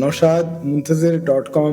naushadmuntazir.com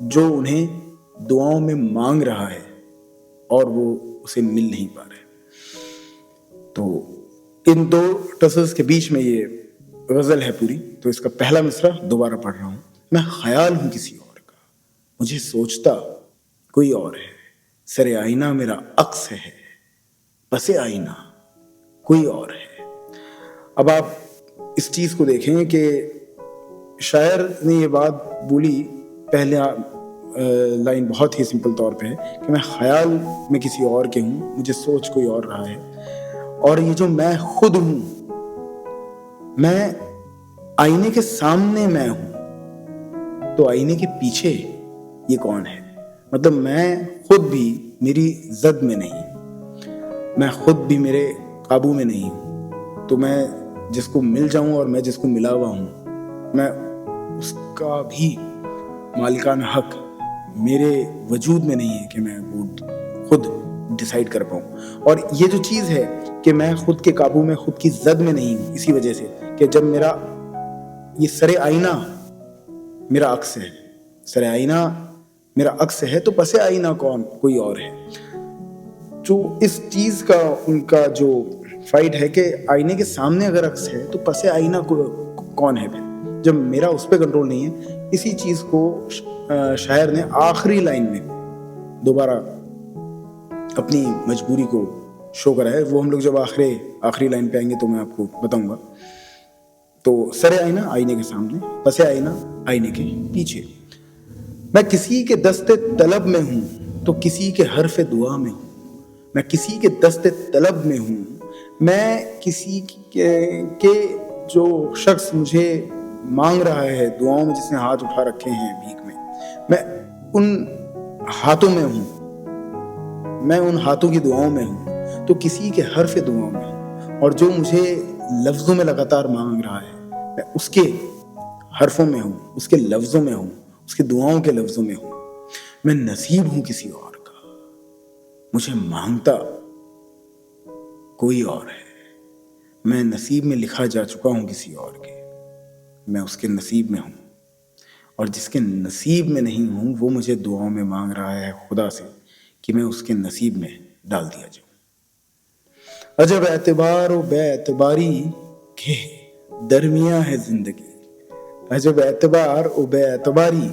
جو انہیں دعاؤں میں مانگ رہا ہے اور وہ اسے مل نہیں پا رہے. تو ان دو ٹسلز کے بیچ میں یہ غزل ہے پوری. تو اس کا پہلا مصرع دوبارہ پڑھ رہا ہوں. میں خیال ہوں کسی اور کا، مجھے سوچتا کوئی اور ہے، سر آئینہ میرا عکس ہے، پس آئینہ کوئی اور ہے. اب آپ اس چیز کو دیکھیں کہ شاعر نے یہ بات بولی، پہلے لائن بہت ہی سمپل طور پہ ہے کہ میں خیال میں کسی اور کے ہوں، مجھے سوچ کوئی اور رہا ہے، اور یہ جو میں خود ہوں، میں آئینے کے سامنے میں ہوں، تو آئینے کے پیچھے یہ کون ہے؟ مطلب میں خود بھی میری زد میں نہیں، میں خود بھی میرے قابو میں نہیں ہوں. تو میں جس کو مل جاؤں اور میں جس کو ملا ہوا ہوں، میں اس کا بھی مالکانہ حق میرے وجود میں نہیں ہے کہ میں وہ خود ڈیسائیڈ کر پاؤں. اور یہ جو چیز ہے کہ میں خود کے قابو میں، خود کی زد میں نہیں ہوں، اسی وجہ سے کہ جب میرا یہ سر آئینہ میرا عکس ہے، سر آئینہ میرا عکس ہے، تو پس آئینہ کون؟ کوئی اور ہے. جو اس چیز کا ان کا جو فائٹ ہے کہ آئینے کے سامنے اگر عکس ہے تو پس آئینہ کون ہے پھر، جب میرا اس پہ کنٹرول نہیں ہے. اسی چیز کو شاعر نے آخری لائن میں دوبارہ اپنی مجبوری کو شو کرا ہے. وہ ہم لوگ جب آخری لائن پہ آئیں گے تو میں آپ کو بتاؤں گا. تو سر آئینہ آئینے کے سامنے، پس آئینہ آئینے کے پیچھے. میں کسی کے دست طلب میں ہوں تو کسی کے حرف دعا میں ہوں، میں کسی کے دست طلب میں ہوں، میں کسی کے جو شخص مجھے مانگ رہا ہے دعاؤں میں، جس نے ہاتھ اٹھا رکھے ہیں بھیک میں ان ہاتھوں میں ہوں، میں ان ہاتھوں کی دعاؤں میں ہوں، تو کسی کے حرف دعاؤں میں ہوں. اور جو مجھے لفظوں میں لگاتار مانگ رہا ہے، میں اس کے حرفوں میں ہوں، اس کے لفظوں میں ہوں، اس کے دعاؤں کے لفظوں میں ہوں. میں نصیب ہوں کسی اور کا، مجھے مانگتا کوئی اور ہے. میں نصیب میں لکھا جا چکا ہوں کسی اور کے، میں اس کے نصیب میں ہوں. اور جس کے نصیب میں نہیں ہوں، وہ مجھے دعاؤں میں مانگ رہا ہے خدا سے کہ میں اس کے نصیب میں ڈال دیا جاؤں. عجب اعتبار و بے اعتباری کے درمیاں ہے زندگی، عجب اعتبار و بے اعتباری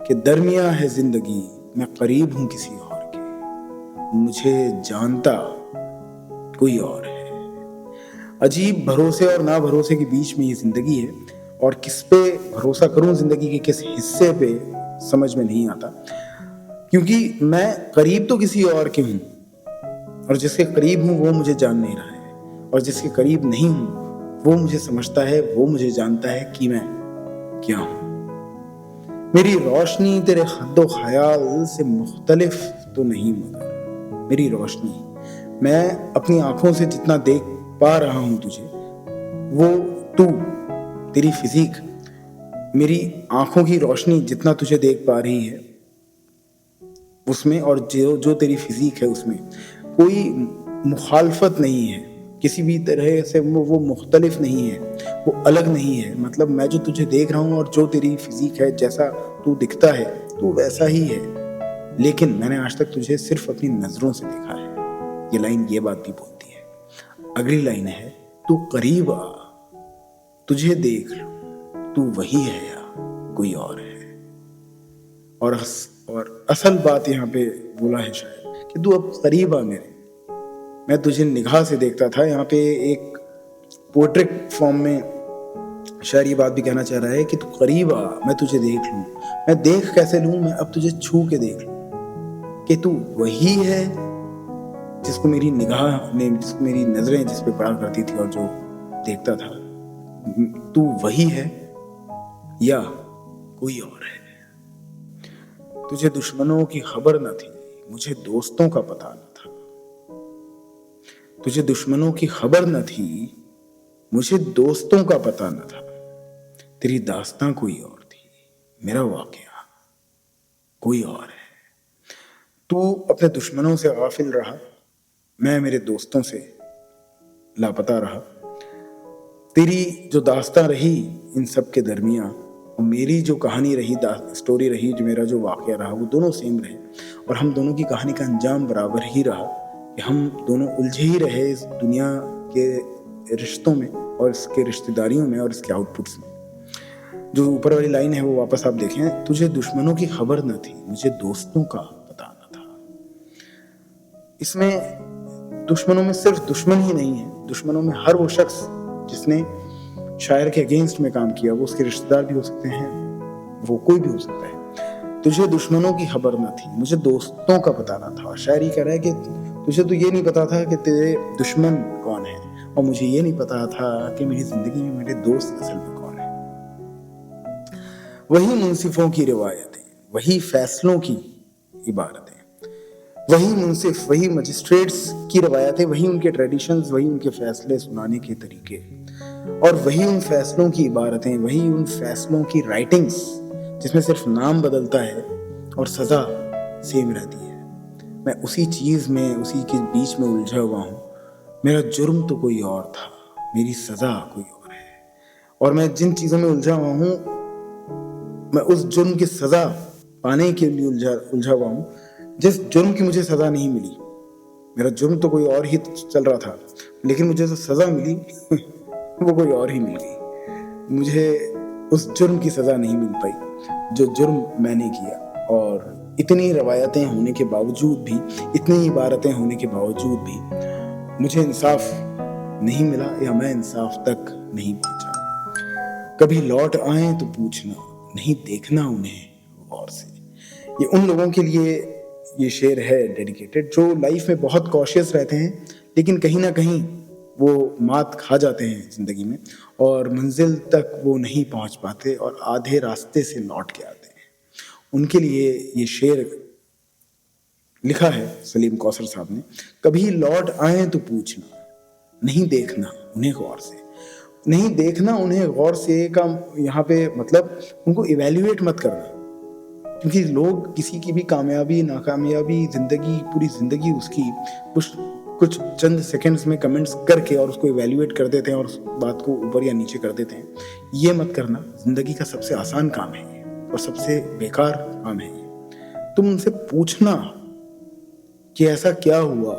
کے درمیاں ہے زندگی. میں قریب ہوں کسی اور کے، مجھے جانتا کوئی اور ہے. عجیب بھروسے اور نا بھروسے کے بیچ میں یہ زندگی ہے، اور کس پہ بھروسہ کروں زندگی کے کس حصے پہ سمجھ میں نہیں آتا. کیونکہ میں قریب تو کسی اور کے ہوں، اور جس کے قریب ہوں وہ مجھے جان نہیں رہا ہے، اور جس کے قریب نہیں ہوں وہ مجھے سمجھتا ہے، وہ مجھے جانتا ہے کہ میں کیا ہوں. میری روشنی تیرے خد و خیال سے مختلف تو نہیں، مگر میری روشنی، میں اپنی آنکھوں سے جتنا دیکھ پا رہا ہوں تجھے، وہ تو تیری فزیک، میری آنکھوں کی روشنی جتنا تجھے دیکھ پا رہی ہے اس میں، اور جو تیری فزیک ہے اس میں کوئی مخالفت نہیں ہے کسی بھی طرح سے. وہ مختلف نہیں ہے، وہ الگ نہیں ہے. مطلب میں جو تجھے دیکھ رہا ہوں اور جو تیری فزیک ہے، جیسا تو دکھتا ہے تو ویسا ہی ہے، لیکن میں نے آج تک تجھے صرف اپنی نظروں سے دیکھا ہے. یہ لائن یہ بات بھی بولتی ہے. اگلی لائن ہے، تو قریب آ تجھے دیکھ لوں، تو وہی ہے یا کوئی اور ہے. اور اصل بات یہاں پہ بولا ہے شاید کہ تو اب قریب آ میرے، میں تجھے نگاہ سے دیکھتا تھا. یہاں پہ ایک پوئٹرک فارم میں شاعر یہ بات بھی کہنا چاہ رہا ہے کہ تو قریب آ، میں تجھے دیکھ لوں. میں دیکھ کیسے لوں؟ میں اب تجھے چھو کے دیکھ لوں کہ تو وہی ہے جس کو میری نگاہ نے، جس کو میری نظریں جس پہ پڑا کرتی تھی اور جو دیکھتا تھا. تو وہی ہے یا کوئی اور ہے. تجھے دشمنوں کی خبر نہ تھی، مجھے دوستوں کا پتہ نہ تھا. تجھے دشمنوں کی خبر نہ تھی، مجھے دوستوں کا پتہ نہ تھا. تیری داستاں کوئی اور تھی، میرا واقعہ کوئی اور ہے. تو اپنے دشمنوں سے غافل رہا، میں میرے دوستوں سے لاپتہ رہا. تیری جو داستاں رہی ان سب کے درمیان، اور میری جو کہانی رہی، اسٹوری رہی، جو میرا جو واقعہ رہا، وہ دونوں سیم رہے، اور ہم دونوں کی کہانی کا انجام برابر ہی رہا کہ ہم دونوں الجھے ہی رہے اس دنیا کے رشتوں میں اور اس کے رشتہ داریوں میں اور اس کے آؤٹ پٹس میں. جو اوپر والی لائن ہے وہ واپس آپ دیکھیں، تجھے دشمنوں کی خبر نہ تھی، مجھے دوستوں کا پتہ نہ تھا. اس میں دشمنوں میں صرف دشمن ہی نہیں ہے، دشمنوں میں ہر وہ شخص جس نے شاعر کے اگینسٹ میں کام کیا، وہ اس کے رشتہ دار بھی ہو سکتے ہیں، وہ کوئی بھی ہو سکتا ہے. تجھے دشمنوں کی خبر نہ تھی، مجھے دوستوں کا پتہ نہ تھا. شاعر یہ کہہ رہا ہے کہ تجھے تو یہ نہیں پتا تھا کہ تیرے دشمن کون ہیں، اور مجھے یہ نہیں پتا تھا کہ میری زندگی میں میرے دوست اصل میں کون ہیں. وہی منصفوں کی روایتیں، وہی فیصلوں کی عبارتیں، وہی منصف، وہی مجسٹریٹس کی روایتیں، وہی ان کے ٹریڈیشنز، وہی ان کے فیصلے سنانے کے طریقے، اور وہی ان فیصلوں کی عبارتیں، وہی ان فیصلوں کی رائٹنگز جس میں صرف نام بدلتا ہے اور سزا سیم رہتی ہے. میں اسی چیز میں، اسی کے بیچ میں الجھا ہوا ہوں. میرا جرم تو کوئی اور تھا، میری سزا کوئی اور ہے، اور میں جن چیزوں میں الجھا ہوا ہوں، میں اس جرم کی سزا پانے کے لیے الجھا ہوا ہوں جس جرم کی مجھے سزا نہیں ملی. میرا جرم تو کوئی اور ہی چل رہا تھا، لیکن مجھے جو سزا ملی وہ کوئی اور ہی مل گئی. مجھے اس جرم کی سزا نہیں مل پائی جو جرم میں نے کیا. اور اتنی روایتیں ہونے کے باوجود بھی، اتنی عبارتیں ہونے کے باوجود بھی مجھے انصاف نہیں ملا، یا میں انصاف تک نہیں پہنچا. کبھی لوٹ آئیں تو پوچھنا، نہیں دیکھنا انہیں غور سے. یہ ان لوگوں کے لیے یہ شعر ہے ڈیڈیکیٹڈ جو لائف میں بہت کوشیس رہتے ہیں، لیکن کہیں نہ کہیں وہ مات کھا جاتے ہیں زندگی میں، اور منزل تک وہ نہیں پہنچ پاتے اور آدھے راستے سے لوٹ کے آتے ہیں. ان کے لیے یہ شعر لکھا ہے سلیم کوثر صاحب نے. کبھی لوٹ آئیں تو پوچھنا، نہیں دیکھنا انہیں غور سے. نہیں دیکھنا انہیں غور سے کا یہاں پہ مطلب ان کو ایویلیویٹ مت کرنا، کیونکہ لوگ کسی کی بھی کامیابی ناکامیابی زندگی، پوری زندگی اس کی کچھ چند سیکنڈز میں کمنٹس کر کے اور اس کو ایویلیویٹ کر دیتے ہیں اور اس بات کو اوپر یا نیچے کر دیتے ہیں. یہ مت کرنا. زندگی کا سب سے آسان کام ہے یہ، اور سب سے بیکار کام ہے یہ. تم ان سے پوچھنا کہ ایسا کیا ہوا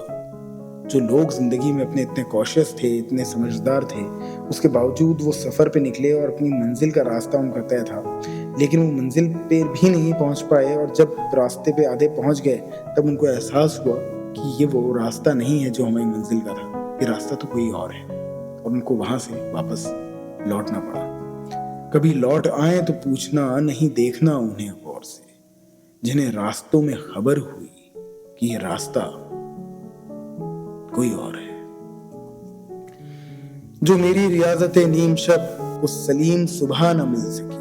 جو لوگ زندگی میں اپنے اتنے کوشیس تھے، اتنے سمجھدار تھے، اس کے باوجود وہ سفر پہ نکلے اور اپنی منزل کا راستہ ان کا طے تھا، لیکن وہ منزل پہ بھی نہیں پہنچ پائے، اور جب راستے پہ آدھے پہنچ گئے تب ان کو احساس ہوا کہ یہ وہ راستہ نہیں ہے جو ہماری منزل کا تھا، یہ راستہ تو کوئی اور ہے، اور ان کو وہاں سے واپس لوٹنا پڑا. کبھی لوٹ آئیں تو پوچھنا، نہیں دیکھنا انہیں غور سے، جنہیں راستوں میں خبر ہوئی کہ یہ راستہ کوئی اور ہے. جو میری ریاضت نیم شب اس سلیم صبح نہ مل سکی.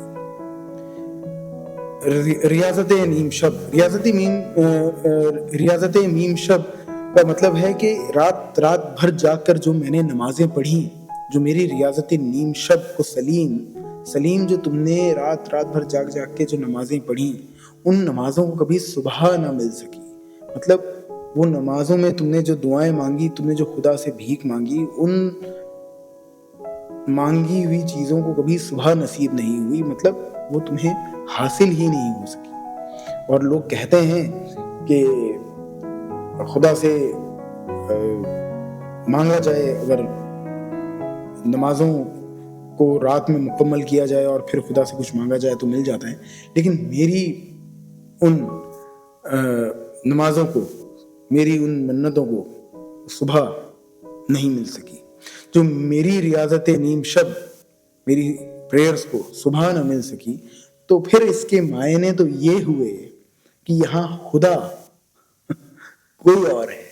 ریاضت نیم شب، ریاضت نیم شب کا مطلب ہے کہ رات بھر جاگ کر جو میں نے نمازیں پڑھی، جو میری ریاضت نیم شب کو سلیم جو تم نے رات بھر جاگ کے جو نمازیں پڑھی، ان نمازوں کو کبھی صبح نہ مل سکی. مطلب وہ نمازوں میں تم نے جو دعائیں مانگی، تم نے جو خدا سے بھیک مانگی، ان مانگی ہوئی چیزوں کو کبھی صبح نصیب نہیں ہوئی. مطلب وہ تمہیں حاصل ہی نہیں ہو سکی. اور لوگ کہتے ہیں کہ خدا سے مانگا جائے، اگر نمازوں کو رات میں مکمل کیا جائے اور پھر خدا سے کچھ مانگا جائے تو مل جاتا ہے. لیکن میری ان نمازوں کو، میری ان منتوں کو صبح نہیں مل سکی. جو میری ریاضت نیم شب، میری پریئرز کو صبح نہ مل سکی، تو پھر اس کے معنی تو یہ ہوئے کہ یہاں خدا کوئی اور ہے.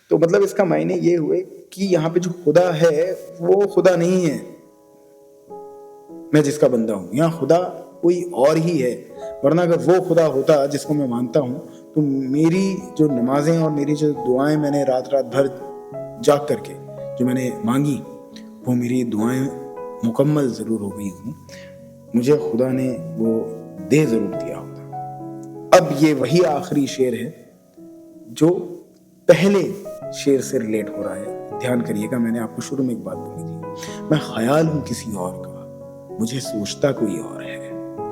تو مطلب اس کا معنی یہ ہوئے کہ یہاں پہ جو خدا ہے وہ خدا نہیں ہے میں جس کا بندہ ہوں، یہاں خدا کوئی اور ہی ہے. ورنہ اگر وہ خدا ہوتا جس کو میں مانتا ہوں تو میری جو نمازیں اور میری جو دعائیں میں نے رات بھر جاگ کر کے جو میں نے مانگی، وہ میری دعائیں مکمل ضرور ہو گئی ہوں، مجھے خدا نے وہ دے ضرور دیا ہوتا. اب یہ وہی آخری شعر ہے جو پہلے شعر سے ریلیٹ ہو رہا ہے. دھیان کریے گا، میں نے آپ کو شروع میں ایک بات بولی تھی، میں خیال ہوں کسی اور کا، مجھے سوچتا کوئی اور ہے.